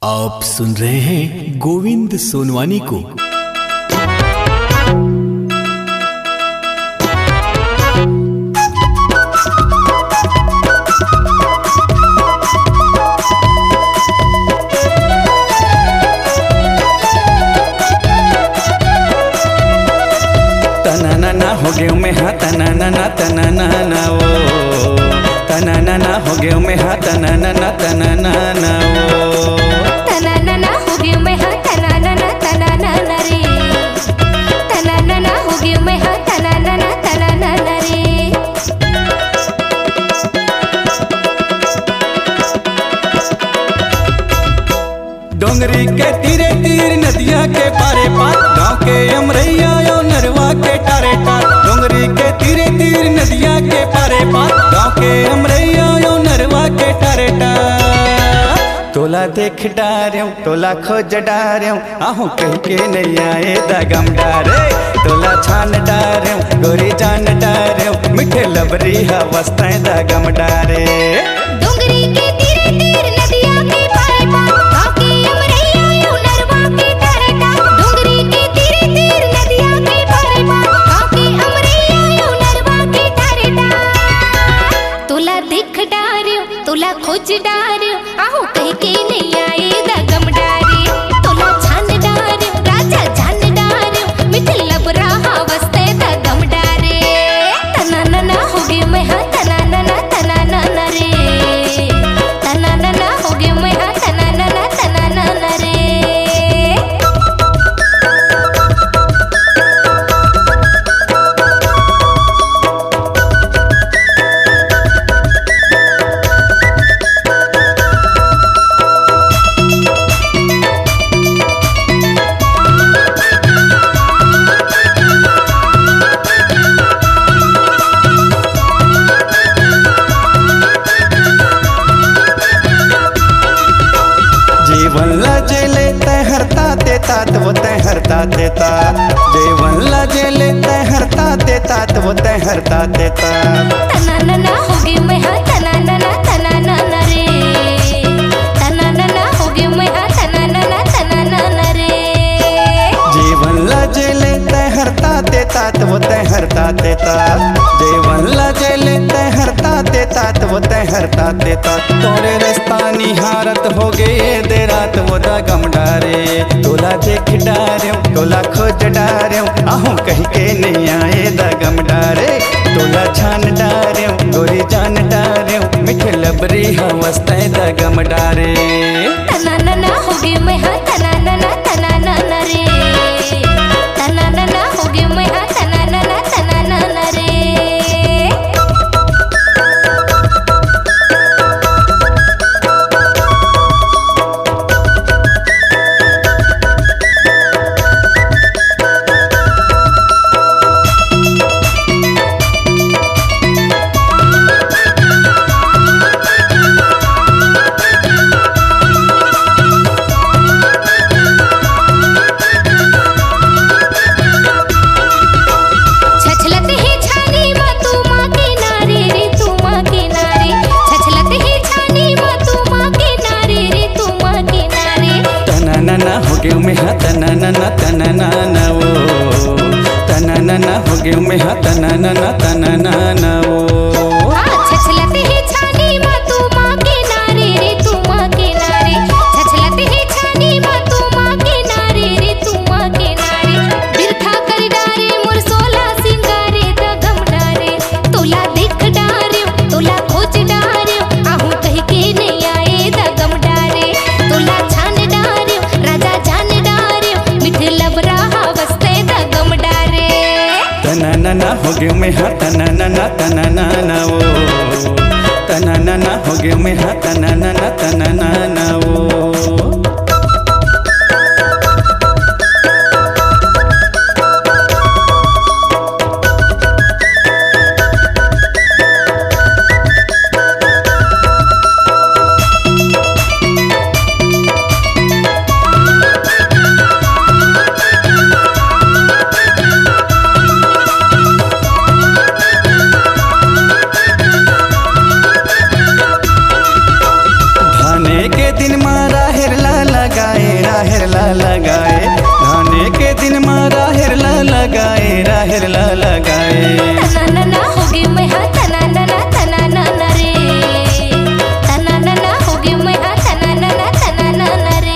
आप सुन रहे हैं गोविंद सोनवानी को। तना हो गए में हाँ तना वो तना हो गए में हाँ तना वो तना हो गए में हाँ तना रे तना हो गए में हाँ तना रे। डोंगरी के तीरे तीर नदिया के पारे पार गाँव के अमरैया यो नरवा के टारे टार। डोंगरी के तीरे तीर नदिया के पारे पार गाँव के अमरैया यो नरवा के टारे टार। तोला देख डार्यों तोला खोज डार्यों आहू कह के नहीं आए दगम डारे। तोला छान डार्यों गोरी जान डार्यों मिठे लबरी हवस्ते दगम डारे। डोंगरी के तीरे तीर नदिया के पारे पार गाँव के अमरैया यो नरवा के टारे टार। डोंगरी के तीरे तीर नदिया के पारे पार गाँव के अमरैया यो नरवा के टारे टार। तोला देख डार्यों तोला खोज डार्यों आहू कह के नहीं आए दगम डारे। तोला छान डार्यों राजा जान डार्यों मिठे लबरा हवस्ते दगम डारे। तना हो गए मैं हाँ तना रे तना हो गए मैं हाँ तना रे। जीवन लजेले तहरता देता वो तहरता देता। जीवन लजेले तहरता देता वो तहरता देता। तना हो गए मैं हाँ तना रे तना हो गए मैं हाँ तना रे। जीवन लजेले तहरता देता वो तहरता देता। जीवन लजेले तहरता देता वो तहरता देता। तोरे रास्ता निहारत हो गए दे रात वो दगम डारे। तोला देख डार्यों तोला खोज डार्यों आहू कह के नहीं आए दगम डारे। तोला छान डार्यों गोरी जान डार्यों मिठे लबरी हवस्ते दगम डारे। तना हो गए मैं हाँ तना रे तना हो गए मैं हाँ तना रे। में हाँ तना वो तना हो गए में हाँ तना वो। छछलत है छानी माँ तू माँ के नारे रे तू माँ के नारे। छछलत है छानी माँ तू माँ के नारे रे तू माँ के नारे। बिरखा कर डारे मोर सोला सिंगारे दगम डारे। तोला देख डारे तोला खोज डारे आहू कह के नहीं आए दगम डारे। तोला छान डारे राजा जान डारे मिठ लबरा हवस्ते दगम डारे। तना हो गए में हाँ तना वो तना हो गए में हाँ तना वो। दिन मार लगाए, धाने के दिन में राहेर ला लगाए, राहेर ला लगाए। तना ना होगी मैं हाँ तना ना रे, तना ना होगी मैं हाँ तना ना रे।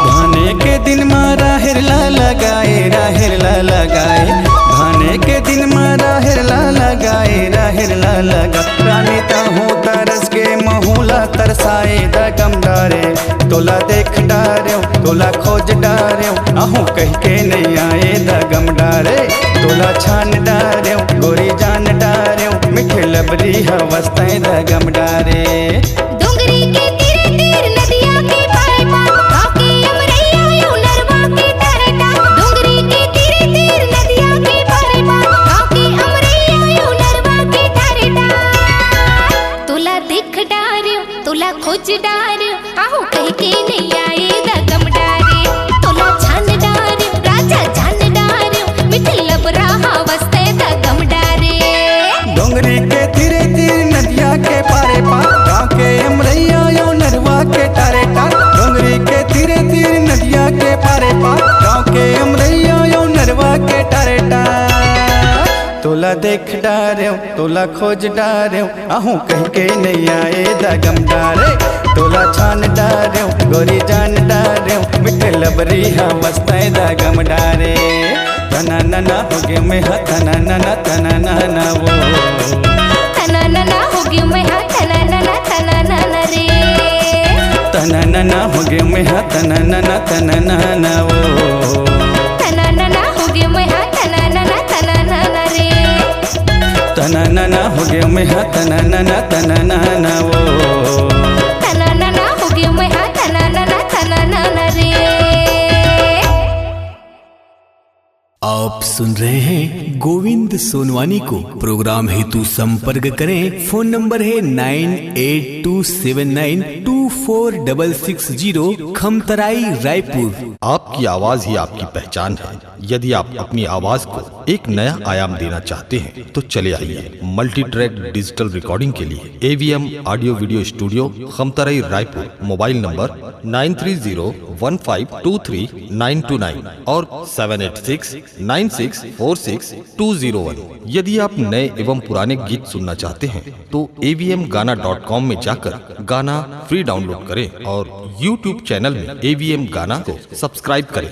धाने के दिन में राहेर ला लगाए, राहेर ला लगाए, धाने के दिन में राहेर ला लगाए, राहेर ला लगा। रानी ताहू तरस के महूला तरसाए दगम डारे, तोला देख डारे तोला खोज डारे, आहू कह के नहीं आए दगम डारे, तोला छान डारे गोरी जान डारे, मिठे लबरी हवस्ते दगम डारे। डोंगरी के तीरे तीर नदिया के पाए पार, गाँव के अमरैया यूं नरवा के तारे तार। डोंगरी के तीरे तीर नदिया के पाए पार, गाँव के अमरैया यूं नरवा के तारे तार। तोला देख डार्यो तोला खोज डार्यो, आहू कह के नहीं आए दगम डारे, तोला छान डार्यो राजा जान डार्यो, मिठे लबरा हवस्ते दगम डारे। डोंगरी के तीरे तीर नदिया के पारे पार, गाँव के अमरैया यो नरवा के तारे तार। डोंगरी के तीरे तीर नदिया के पारे पार, गाँव के अमरैया यो नरवा के तारे तार। तोला देख डारे तोला खोज डारे, आहू कह के नहीं आए दगम डारे, तोला छान डारे गोरी जान डारे, मिठे लबरी हवस्ते दगम डारे। तना ना होगे मैं हा तना ना वो, तना ना होगी मैं हाँ तना ना रे, तना ना होगे मैं हा तना ना वो, तना ना होगी मैं हाँ तना ना रे। तना ना होगे मैं हा तना ना वो, तना ना होगी मैं हाँ तना ना रे। आप सुन रहे हैं गोविंद सोनवानी को। प्रोग्राम हेतु संपर्क करें, फोन नंबर है 9827924660, खमतराई रायपुर। आपकी आवाज ही आपकी पहचान है। यदि आप अपनी आवाज को एक नया आयाम देना चाहते हैं तो चले आइए मल्टी ट्रैक डिजिटल रिकॉर्डिंग के लिए AVM audio video studio, Khamtarai Raipur. Mobile number 9301523929 और 7869646201। यदि आप नए एवं पुराने गीत सुनना चाहते हैं तो avmgana.com में जाकर गाना फ्री डाउनलोड करें और YouTube चैनल में AVM गाना को सब्सक्राइब करें।